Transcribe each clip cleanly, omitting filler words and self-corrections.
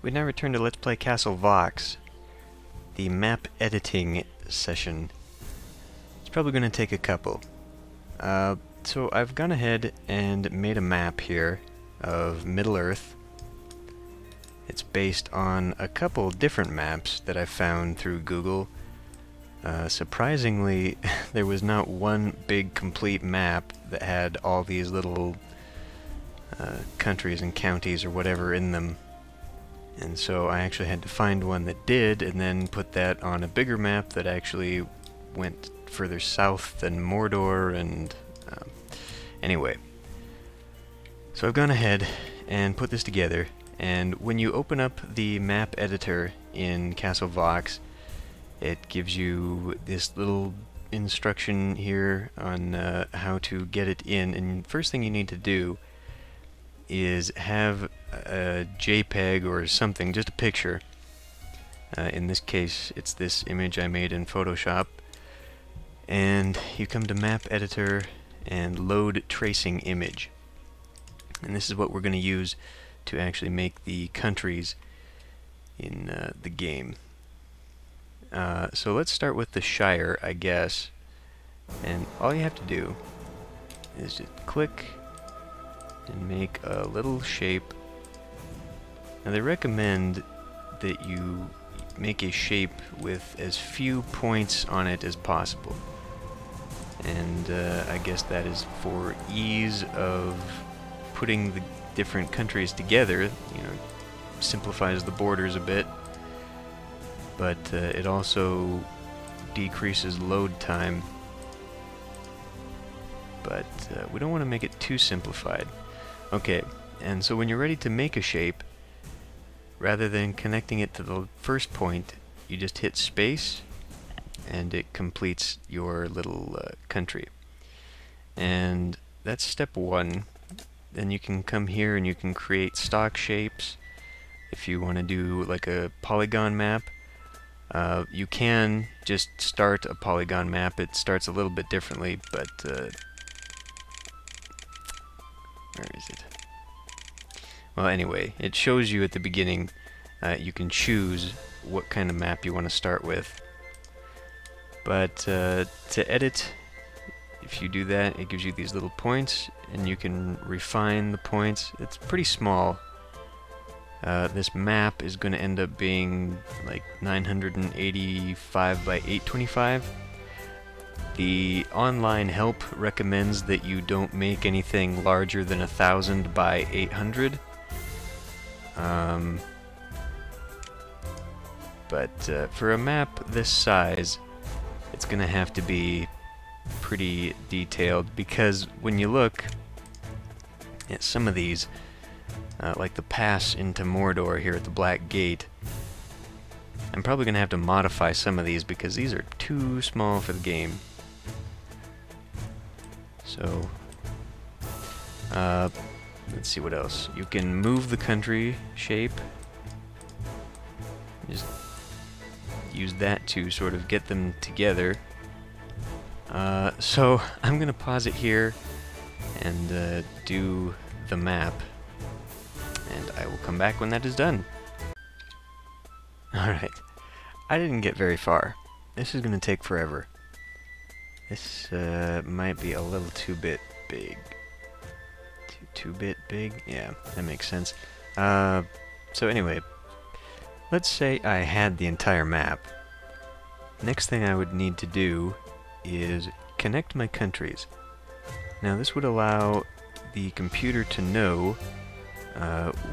we now return to Let's Play Castle Vox, the map editing session. It's probably going to take a couple. So I've gone ahead and made a map here of Middle-earth. It's based on a couple different maps that I found through Google. Surprisingly, there was not one big complete map that had all these little countries and counties or whatever in them. And so I actually had to find one that did, and then put that on a bigger map that actually went further south than Mordor, and anyway. So I've gone ahead and put this together, and when you open up the map editor in Castle Vox, it gives you this little instruction here on how to get it in, and first thing you need to do is have a JPEG or something, just a picture. In this case, it's this image I made in Photoshop. And you come to Map Editor and Load Tracing Image. And this is what we're going to use to actually make the countries in the game. So let's start with the Shire, I guess. And all you have to do is just click and make a little shape. Now they recommend that you make a shape with as few points on it as possible. And I guess that is for ease of putting the different countries together. You know, simplifies the borders a bit, but it also decreases load time. But we don't want to make it too simplified. Okay, and so when you're ready to make a shape, rather than connecting it to the first point, you just hit space and it completes your little country. And that's step one. Then you can come here and you can create stock shapes. If you want to do like a polygon map, you can just start a polygon map. It starts a little bit differently, but where is it? Well, anyway, it shows you at the beginning. You can choose what kind of map you want to start with. But to edit, if you do that, it gives you these little points, and you can refine the points. It's pretty small. This map is going to end up being like 985 by 825. The online help recommends that you don't make anything larger than 1000 by 800. But for a map this size, it's going to have to be pretty detailed, because when you look at some of these, like the pass into Mordor here at the Black Gate, I'm probably going to have to modify some of these because these are too small for the game. So, let's see what else. You can move the country shape. Just use that to sort of get them together. So I'm going to pause it here and do the map. And I will come back when that is done. Alright. I didn't get very far. This is going to take forever. This might be a little too bit big. Too bit big? Yeah, that makes sense. So anyway, let's say I had the entire map. Next thing I would need to do is connect my countries. Now this would allow the computer to know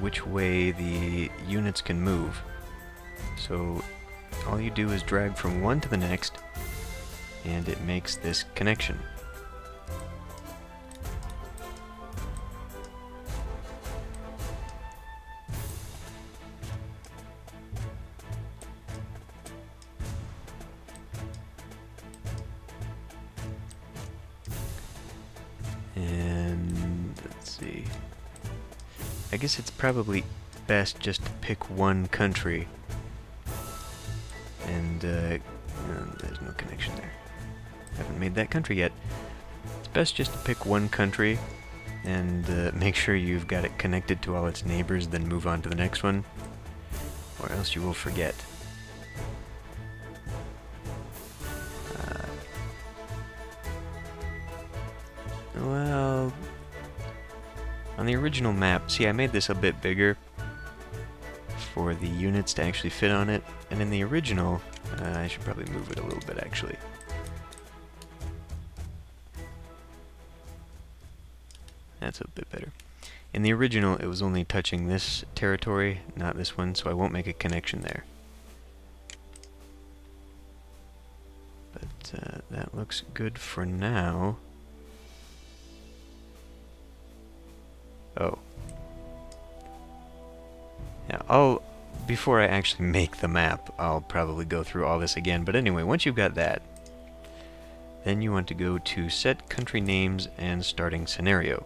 which way the units can move. So all you do is drag from one to the next, and it makes this connection. And let's see. I guess it's probably best just to pick one country. And no, there's no connection there. Haven't made that country yet. It's best just to pick one country and make sure you've got it connected to all its neighbors, then move on to the next one. or else you will forget. Well, on the original map, see, I made this a bit bigger for the units to actually fit on it, and in the original, I should probably move it a little bit actually. That's a bit better. In the original, it was only touching this territory, not this one, so I won't make a connection there. But that looks good for now. Oh. Yeah, before I actually make the map, I'll probably go through all this again. But anyway, once you've got that, then you want to go to Set Country Names and Starting Scenario.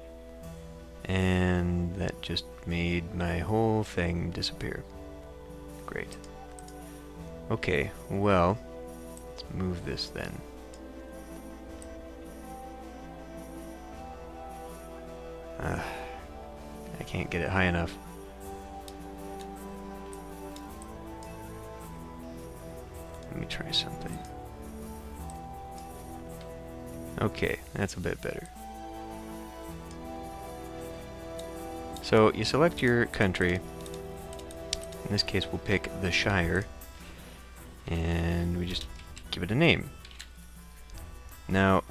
And that just made my whole thing disappear. Great. Okay, well, let's move this then. I can't get it high enough. Let me try something. Okay, that's a bit better. So you select your country. In this case, we'll pick the Shire, and we just give it a name. Now,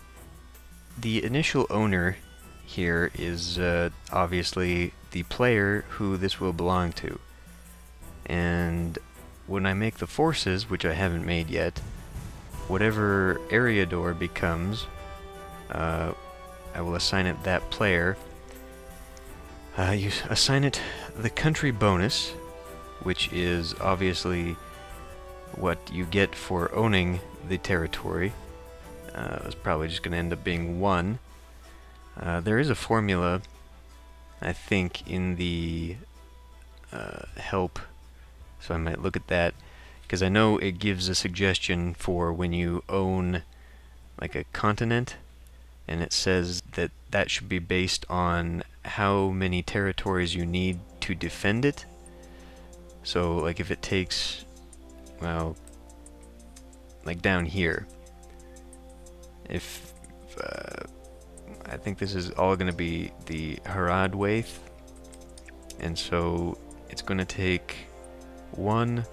the initial owner here is obviously the player who this will belong to. And when I make the forces, which I haven't made yet, whatever Eriador becomes, I will assign it that player. You assign it the country bonus, which is obviously what you get for owning the territory. It's probably just going to end up being 1. There is a formula, I think, in the help, so I might look at that, because I know it gives a suggestion for when you own like a continent, and it says that that should be based on how many territories you need to defend it. So like if it takes, well, like down here, if I think this is all going to be the Harad Waith, and so it's going to take 1,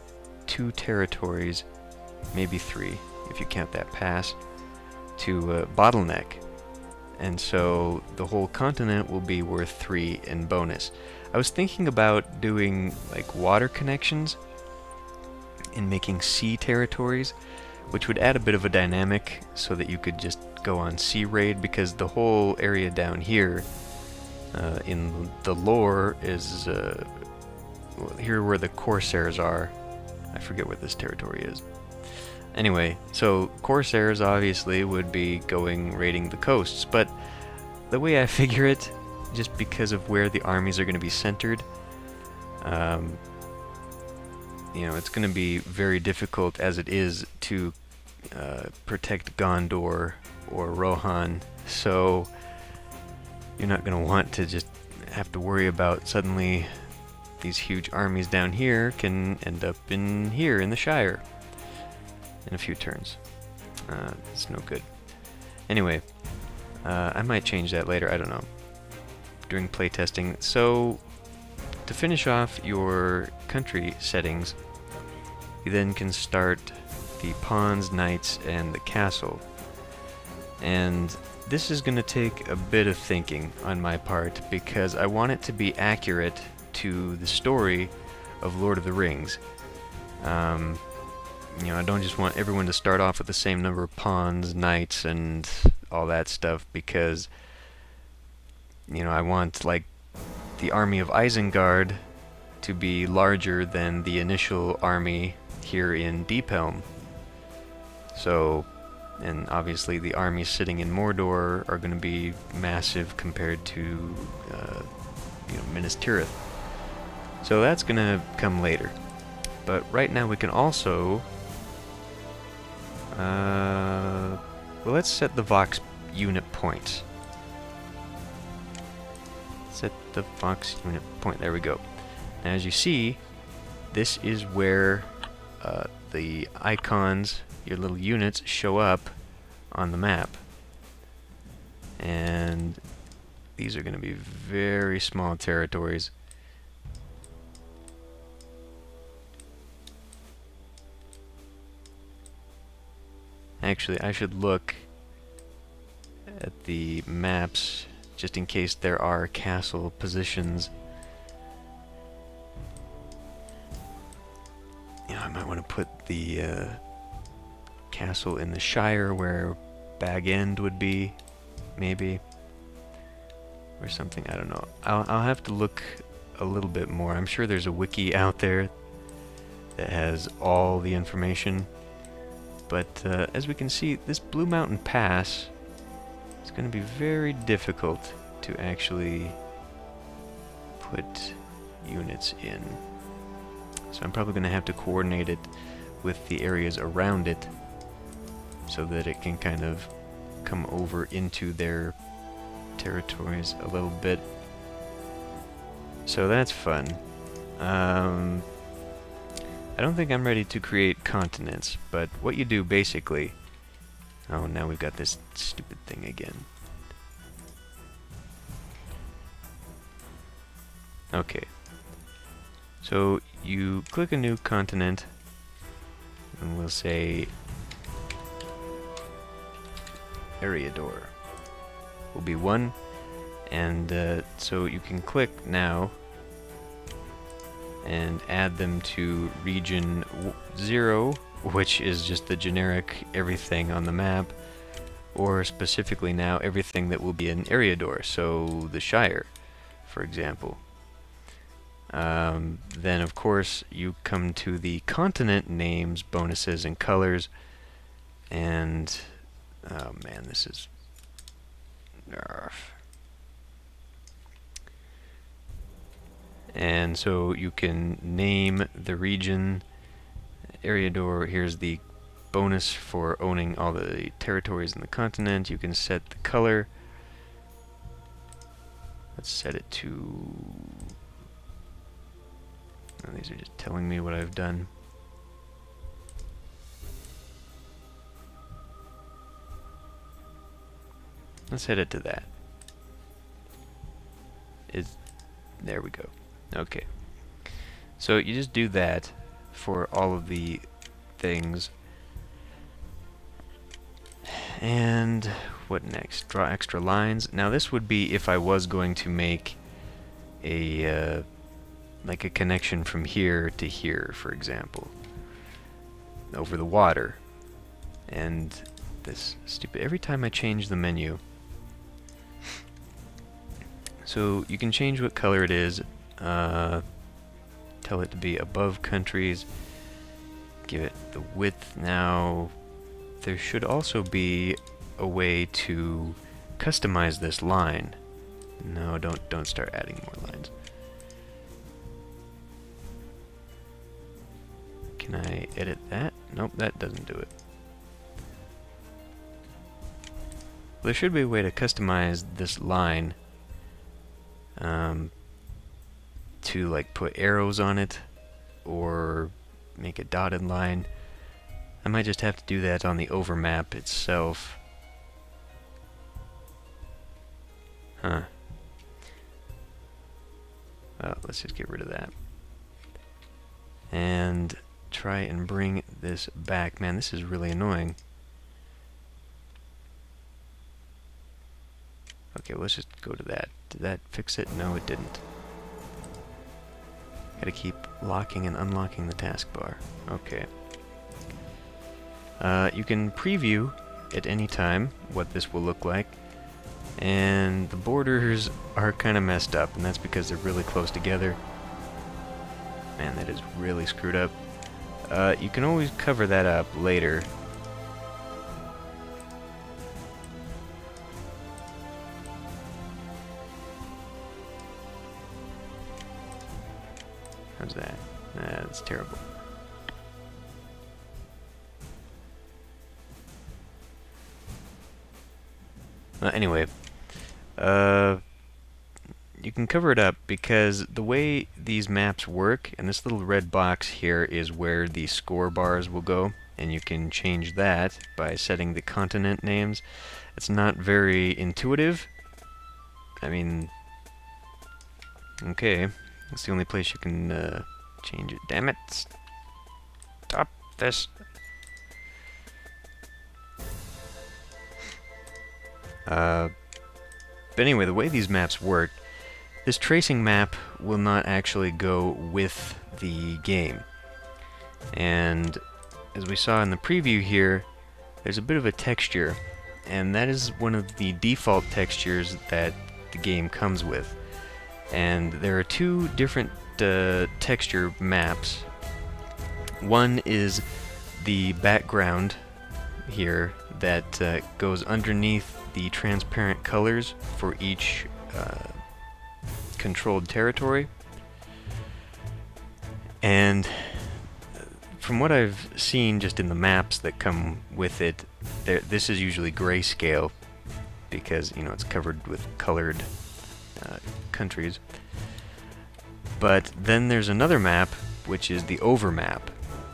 2 territories, maybe 3 if you count that pass, to bottleneck. And so the whole continent will be worth 3 in bonus. I was thinking about doing like water connections and making sea territories, which would add a bit of a dynamic so that you could just go on sea raid, because the whole area down here in the lore is here where the Corsairs are. I forget what this territory is. Anyway, so Corsairs obviously would be going raiding the coasts, but the way I figure it, just because of where the armies are going to be centered, you know, it's going to be very difficult as it is to protect Gondor or Rohan, so you're not going to want to just have to worry about suddenly these huge armies down here can end up in here in the Shire in a few turns. It's no good. Anyway, I might change that later, I don't know, during playtesting. So, to finish off your country settings, you then can start the pawns, knights, and the castle. And this is going to take a bit of thinking on my part, because I want it to be accurate to the story of Lord of the Rings. You know, I don't just want everyone to start off with the same number of pawns, knights, and all that stuff, because, you know, I want, like, the army of Isengard to be larger than the initial army here in Deephelm. So, and obviously the armies sitting in Mordor are going to be massive compared to, you know, Minas Tirith. So that's going to come later. But right now we can also... well, let's set the Vox unit points. Set the Vox unit point. There we go. Now, as you see, this is where the icons, your little units, show up on the map. And these are going to be very small territories. Actually, I should look at the maps just in case there are castle positions. You know, I might want to put the castle in the Shire where Bag End would be, maybe, or something. I don't know. I'll have to look a little bit more. I'm sure there's a wiki out there that has all the information. But as we can see, this Blue Mountain Pass is going to be very difficult to actually put units in. So I'm probably going to have to coordinate it with the areas around it so that it can kind of come over into their territories a little bit. So that's fun. I don't think I'm ready to create continents, but what you do basically... Oh, now we've got this stupid thing again. Okay. So you click a new continent, and we'll say Eriador will be 1, and so you can click now and add them to region 0, which is just the generic everything on the map, or specifically now everything that will be in Eriador, so the Shire, for example. Then of course you come to the continent names, bonuses, and colors, and oh man, this is... And so you can name the region Eriador. Here's the bonus for owning all the territories in the continent. You can set the color. Let's set it to... Oh, these are just telling me what I've done. Let's set it to that. There we go. Okay. So you just do that for all of the things. And what next? Draw extra lines. Now this would be if I was going to make a like a connection from here to here, for example, over the water. And this stupid, every time I change the menu. So you can change what color it is, tell it to be above countries, give it the width. Now there should also be a way to customize this line. No, don't start adding more lines. Can I edit that? Nope, that doesn't do it. There should be a way to customize this line to like put arrows on it or make a dotted line. I might just have to do that on the overmap itself. Huh. Well, let's just get rid of that. And try and bring this back. Man, this is really annoying. Okay, let's just go to that. Did that fix it? No, it didn't. Gotta keep locking and unlocking the taskbar. Okay. You can preview at any time what this will look like. And the borders are kind of messed up, and that's because they're really close together. Man, that is really screwed up. You can always cover that up later. How's that? That's terrible. Anyway, you can cover it up because the way these maps work, and this little red box here is where the score bars will go, and you can change that by setting the continent names. It's not very intuitive. I mean, okay, that's the only place you can change it. Damn it! Stop this! But anyway, the way these maps work, this tracing map will not actually go with the game. And as we saw in the preview here, there's a bit of a texture, and that is one of the default textures that the game comes with. And there are two different texture maps. One is the background here that goes underneath the transparent colors for each controlled territory. And from what I've seen just in the maps that come with it, this is usually grayscale because, you know, it's covered with colored countries. But then there's another map, which is the overmap,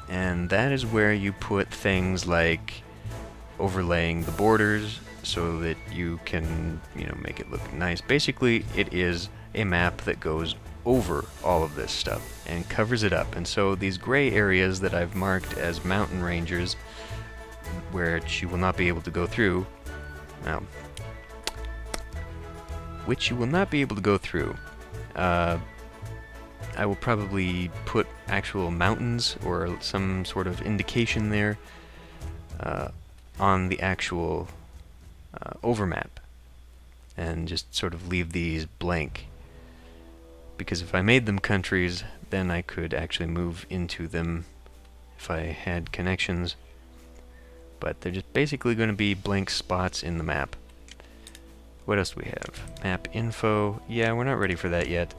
and that is where you put things like overlaying the borders so that you can, you know, make it look nice. Basically, it is a map that goes over all of this stuff and covers it up. And so these gray areas that I've marked as mountain ranges, which you will not be able to go through, I will probably put actual mountains or some sort of indication there on the actual overmap, and just sort of leave these blank. Because if I made them countries, then I could actually move into them if I had connections. But they're just basically going to be blank spots in the map. What else do we have? Map info. Yeah, we're not ready for that yet.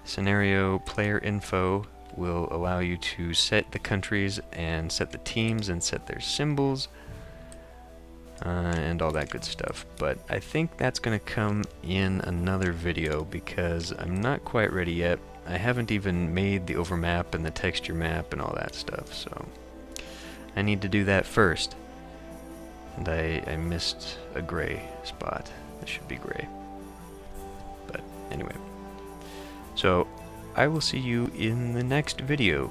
Scenario player info will allow you to set the countries and set the teams and set their symbols and all that good stuff. But I think that's going to come in another video because I'm not quite ready yet. I haven't even made the overmap and the texture map and all that stuff, so I need to do that first. And I missed a gray spot. This should be gray. But anyway. So I will see you in the next video.